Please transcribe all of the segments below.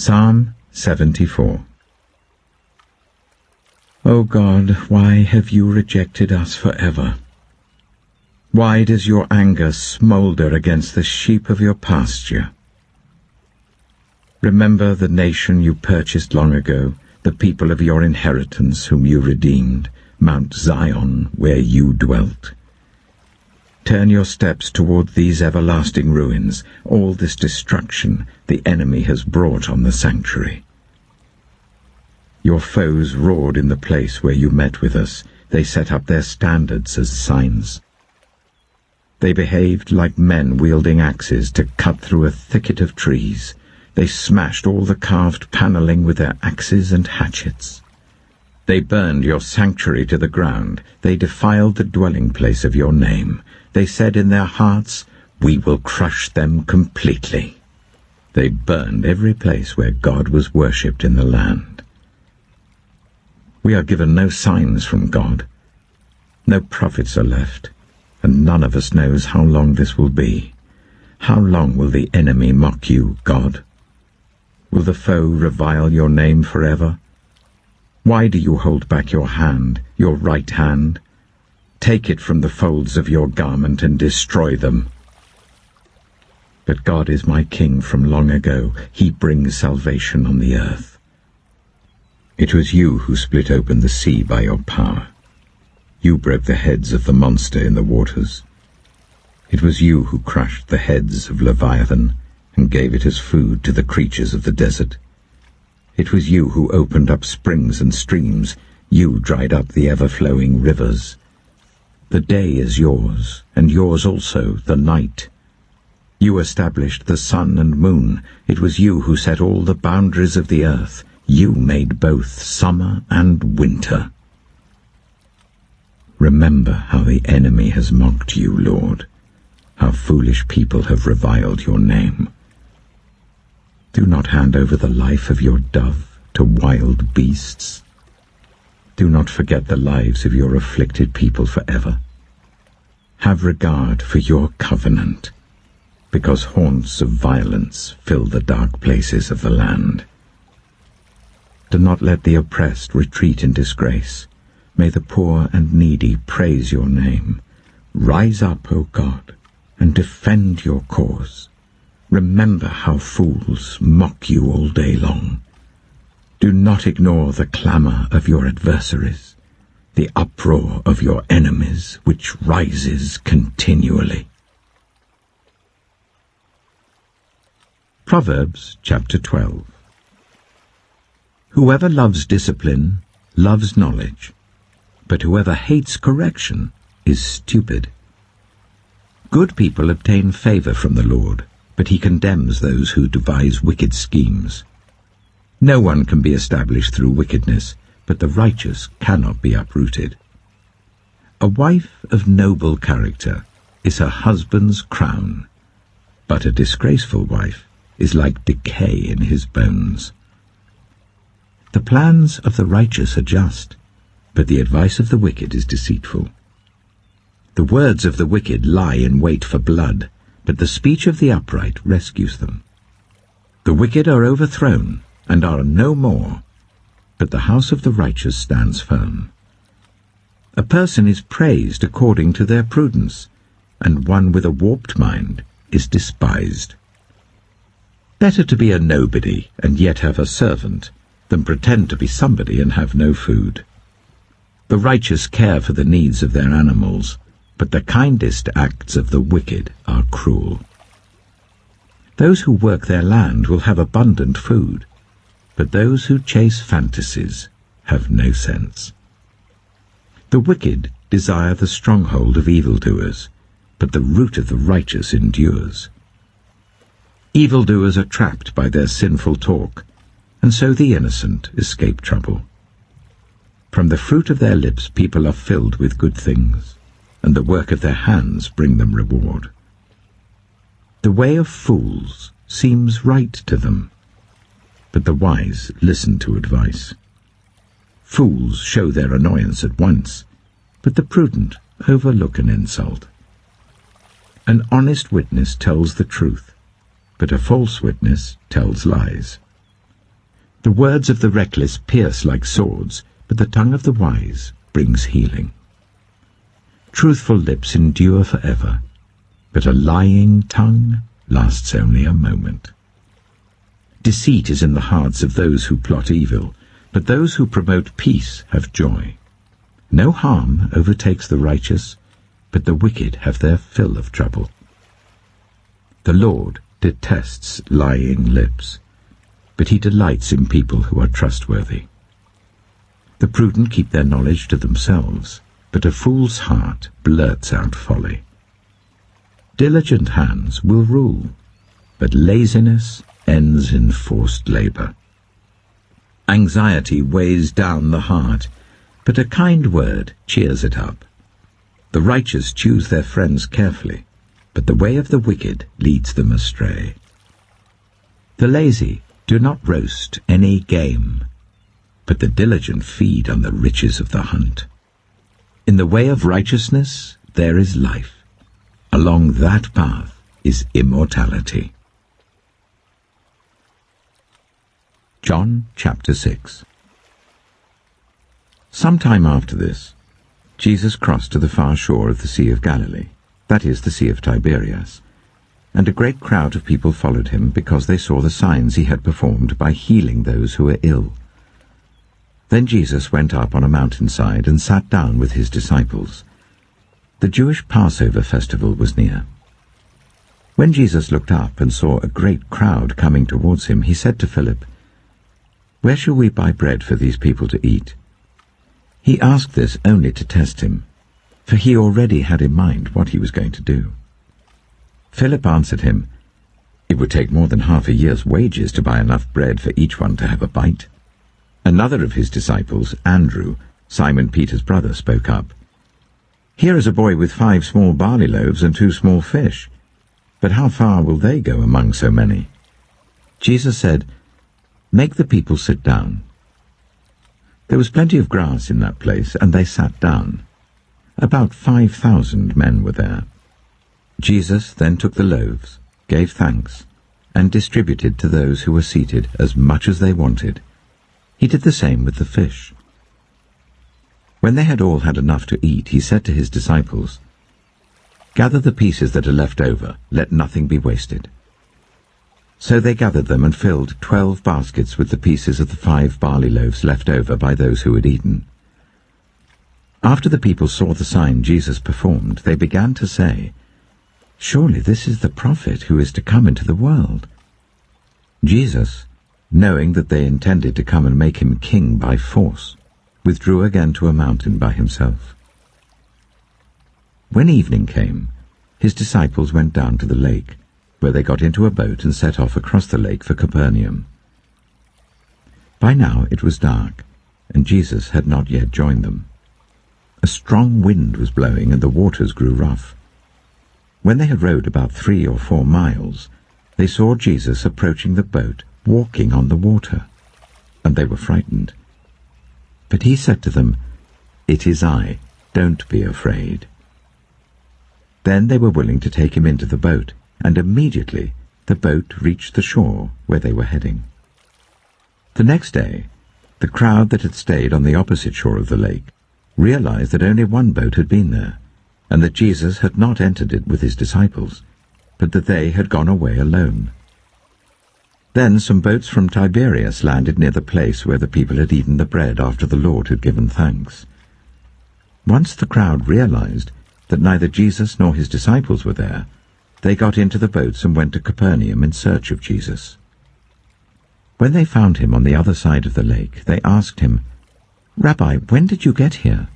Psalm 74. O God, why have you rejected us forever? Why does your anger smolder against the sheep of your pasture? Remember the nation you purchased long ago, the people of your inheritance whom you redeemed, Mount Zion, where you dwelt. Turn your steps toward these everlasting ruins, all this destruction the enemy has brought on the sanctuary. Your foes roared in the place where you met with us. They set up their standards as signs. They behaved like men wielding axes to cut through a thicket of trees. They smashed all the carved paneling with their axes and hatchets. They burned your sanctuary to the ground. They defiled the dwelling place of your name. They said in their hearts, "We will crush them completely." They burned every place where God was worshipped in the land. We are given no signs from God. No prophets are left, and none of us knows how long this will be. How long will the enemy mock you, God? Will the foe revile your name forever? Why do you hold back your hand, your right hand? Take it from the folds of your garment and destroy them. But God is my King from long ago. He brings salvation on the earth. It was you who split open the sea by your power. You broke the heads of the monster in the waters. It was you who crushed the heads of Leviathan and gave it as food to the creatures of the desert. It was you who opened up springs and streams. You dried up the ever-flowing rivers. The day is yours, and yours also the night. You established the sun and moon. It was you who set all the boundaries of the earth. You made both summer and winter. Remember how the enemy has mocked you, Lord, how foolish people have reviled your name. Do not hand over the life of your dove to wild beasts. Do not forget the lives of your afflicted people forever. Have regard for your covenant, because haunts of violence fill the dark places of the land. Do not let the oppressed retreat in disgrace. May the poor and needy praise your name. Rise up, O God, and defend your cause. Remember how fools mock you all day long. Do not ignore the clamor of your adversaries, the uproar of your enemies, which rises continually. Proverbs chapter 12. Whoever loves discipline loves knowledge, but whoever hates correction is stupid. Good people obtain favor from the Lord, but he condemns those who devise wicked schemes. No one can be established through wickedness, but the righteous cannot be uprooted. A wife of noble character is her husband's crown, but a disgraceful wife is like decay in his bones. The plans of the righteous are just, but the advice of the wicked is deceitful. The words of the wicked lie in wait for blood, but the speech of the upright rescues them. The wicked are overthrown and are no more, but the house of the righteous stands firm. A person is praised according to their prudence, and one with a warped mind is despised. Better to be a nobody and yet have a servant than pretend to be somebody and have no food. The righteous care for the needs of their animals, but the kindest acts of the wicked are cruel. Those who work their land will have abundant food, but those who chase fantasies have no sense. The wicked desire the stronghold of evildoers, but the root of the righteous endures. Evildoers are trapped by their sinful talk, and so the innocent escape trouble. From the fruit of their lips people are filled with good things, and the work of their hands bring them reward. The way of fools seems right to them, but the wise listen to advice. Fools show their annoyance at once, but the prudent overlook an insult. An honest witness tells the truth, but a false witness tells lies. The words of the reckless pierce like swords, but the tongue of the wise brings healing. Truthful lips endure forever, but a lying tongue lasts only a moment. Deceit is in the hearts of those who plot evil, but those who promote peace have joy. No harm overtakes the righteous, but the wicked have their fill of trouble. The Lord detests lying lips, but he delights in people who are trustworthy. The prudent keep their knowledge to themselves, but a fool's heart blurts out folly. Diligent hands will rule, but laziness ends in forced labor. Anxiety weighs down the heart, but a kind word cheers it up. The righteous choose their friends carefully, but the way of the wicked leads them astray. The lazy do not roast any game, but the diligent feed on the riches of the hunt. In the way of righteousness there is life. Along that path is immortality. John chapter 6. Some time after this, Jesus crossed to the far shore of the Sea of Galilee, that is, the Sea of Tiberias, and a great crowd of people followed him because they saw the signs he had performed by healing those who were ill. Then Jesus went up on a mountainside and sat down with his disciples. The Jewish Passover festival was near. When Jesus looked up and saw a great crowd coming towards him, he said to Philip, "Where shall we buy bread for these people to eat?" He asked this only to test him, for he already had in mind what he was going to do. Philip answered him, "It would take more than half a year's wages to buy enough bread for each one to have a bite." Another of his disciples, Andrew, Simon Peter's brother, spoke up. "Here is a boy with 5 small barley loaves and 2 small fish. But how far will they go among so many?" Jesus said, "Make the people sit down." There was plenty of grass in that place, and they sat down. About 5,000 men were there. Jesus then took the loaves, gave thanks, and distributed to those who were seated as much as they wanted. He did the same with the fish. When they had all had enough to eat, he said to his disciples, "Gather the pieces that are left over, let nothing be wasted." So they gathered them and filled 12 baskets with the pieces of the 5 barley loaves left over by those who had eaten. After the people saw the sign Jesus performed, they began to say, "Surely this is the prophet who is to come into the world." Jesus, knowing that they intended to come and make him king by force, withdrew again to a mountain by himself. When evening came, his disciples went down to the lake, where they got into a boat and set off across the lake for Capernaum. By now it was dark, and Jesus had not yet joined them. A strong wind was blowing, and the waters grew rough. When they had rowed about 3 or 4 miles, they saw Jesus approaching the boat, walking on the water, and they were frightened. But he said to them, "It is I, don't be afraid." Then they were willing to take him into the boat, and immediately the boat reached the shore where they were heading. The next day, the crowd that had stayed on the opposite shore of the lake realized that only one boat had been there, and that Jesus had not entered it with his disciples, but that they had gone away alone. Then some boats from Tiberias landed near the place where the people had eaten the bread after the Lord had given thanks. Once the crowd realized that neither Jesus nor his disciples were there, they got into the boats and went to Capernaum in search of Jesus. When they found him on the other side of the lake, they asked him, "Rabbi, when did you get here?"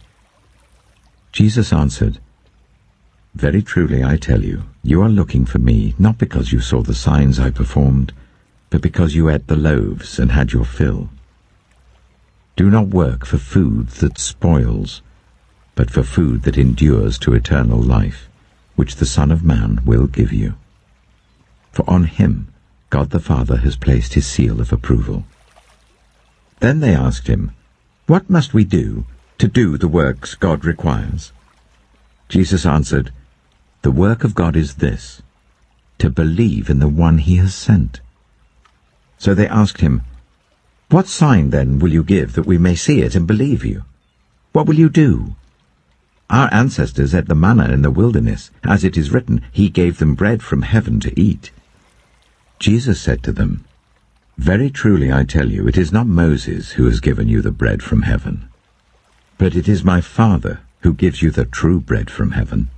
Jesus answered, "Very truly I tell you, you are looking for me not because you saw the signs I performed, but because you ate the loaves and had your fill. Do not work for food that spoils, but for food that endures to eternal life, which the Son of Man will give you. For on him God the Father has placed his seal of approval." Then they asked him, "What must we do to do the works God requires?" Jesus answered, "The work of God is this, to believe in the one he has sent." So they asked him, What sign then will you give that we may see it and believe you? What will you do? Our ancestors ate the manna in the wilderness. As it is written, He gave them bread from heaven to eat. Jesus said to them, Very truly I tell you, it is not Moses who has given you the bread from heaven, but it is my Father who gives you the true bread from heaven.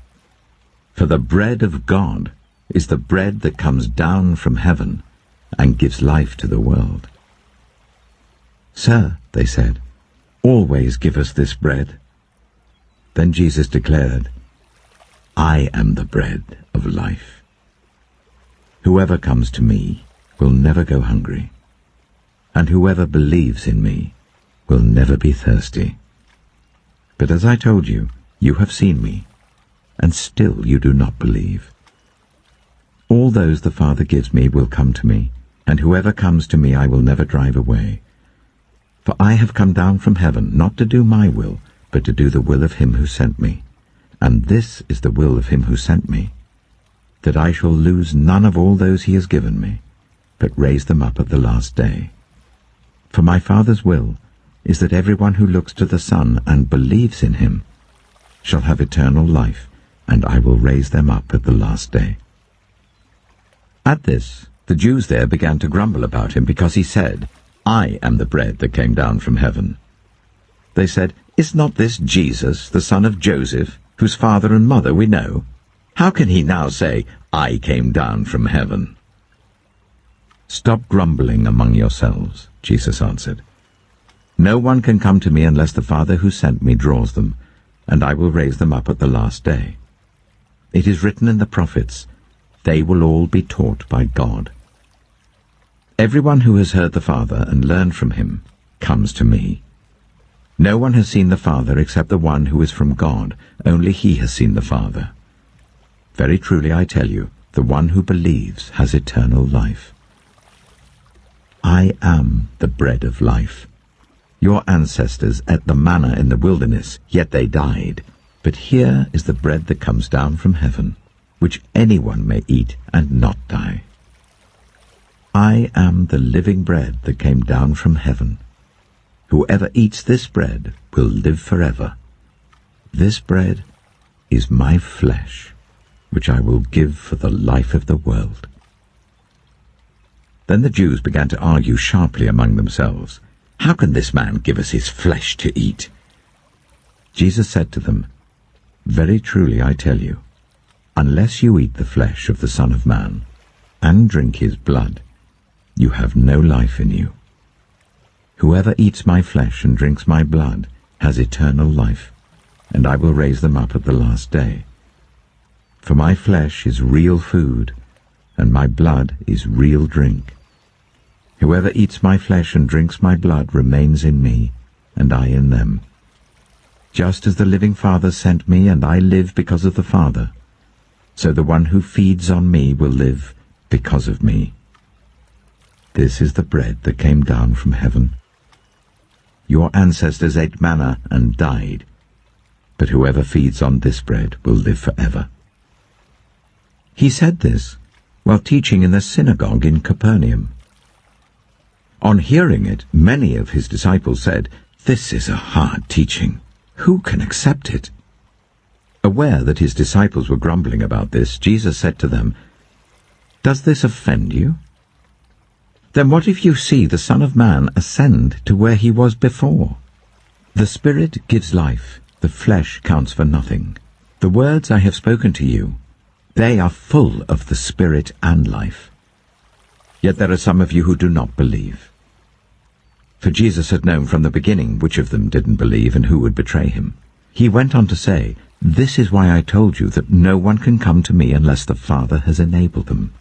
For the bread of God is the bread that comes down from heaven and gives life to the world. Sir, they said, always give us this bread. Then Jesus declared, I am the bread of life. Whoever comes to me will never go hungry, and whoever believes in me will never be thirsty. But as I told you, you have seen me, and still you do not believe. All those the Father gives me will come to me, and whoever comes to me I will never drive away. For I have come down from heaven not to do my will, but to do the will of him who sent me. And this is the will of him who sent me, that I shall lose none of all those he has given me, but raise them up at the last day. For my Father's will is that everyone who looks to the Son and believes in him shall have eternal life, and I will raise them up at the last day. At this, the Jews there began to grumble about him, because he said, I am the bread that came down from heaven. They said, Is not this Jesus, the son of Joseph, whose father and mother we know? How can he now say, I came down from heaven? Stop grumbling among yourselves, Jesus answered. No one can come to me unless the Father who sent me draws them, and I will raise them up at the last day. It is written in the prophets, They will all be taught by God. Everyone who has heard the Father and learned from him comes to me. No one has seen the Father except the one who is from God. Only he has seen the Father. Very truly I tell you, the one who believes has eternal life. I am the bread of life. Your ancestors ate the manna in the wilderness, yet they died. But here is the bread that comes down from heaven, which anyone may eat and not die. I am the living bread that came down from heaven. Whoever eats this bread will live forever. This bread is my flesh, which I will give for the life of the world. Then the Jews began to argue sharply among themselves, How can this man give us his flesh to eat? Jesus said to them, Very truly I tell you, unless you eat the flesh of the Son of Man and drink his blood, you have no life in you. Whoever eats my flesh and drinks my blood has eternal life, and I will raise them up at the last day. For my flesh is real food, and my blood is real drink. Whoever eats my flesh and drinks my blood remains in me, and I in them. Just as the living Father sent me, and I live because of the Father, so the one who feeds on me will live because of me. This is the bread that came down from heaven. Your ancestors ate manna and died, but whoever feeds on this bread will live forever. He said this while teaching in the synagogue in Capernaum. On hearing it, many of his disciples said, This is a hard teaching. Who can accept it? Aware that his disciples were grumbling about this, Jesus said to them, Does this offend you? Then what if you see the Son of Man ascend to where he was before? The Spirit gives life, the flesh counts for nothing. The words I have spoken to you, they are full of the Spirit and life. Yet there are some of you who do not believe. For Jesus had known from the beginning which of them didn't believe and who would betray him. He went on to say, This is why I told you that no one can come to me unless the Father has enabled them.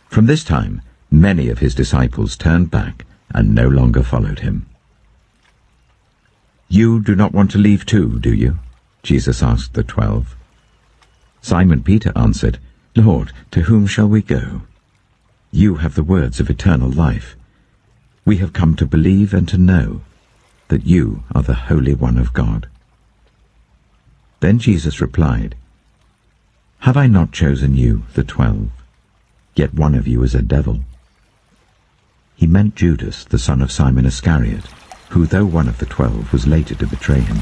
From this time, many of his disciples turned back and no longer followed him. You do not want to leave too, do you? Jesus asked the 12. Simon Peter answered, Lord, to whom shall we go? You have the words of eternal life. We have come to believe and to know that you are the Holy One of God. Then Jesus replied, Have I not chosen you, the 12? Yet one of you is a devil. he meant Judas, the son of Simon Iscariot, who, though one of the 12, was later to betray him.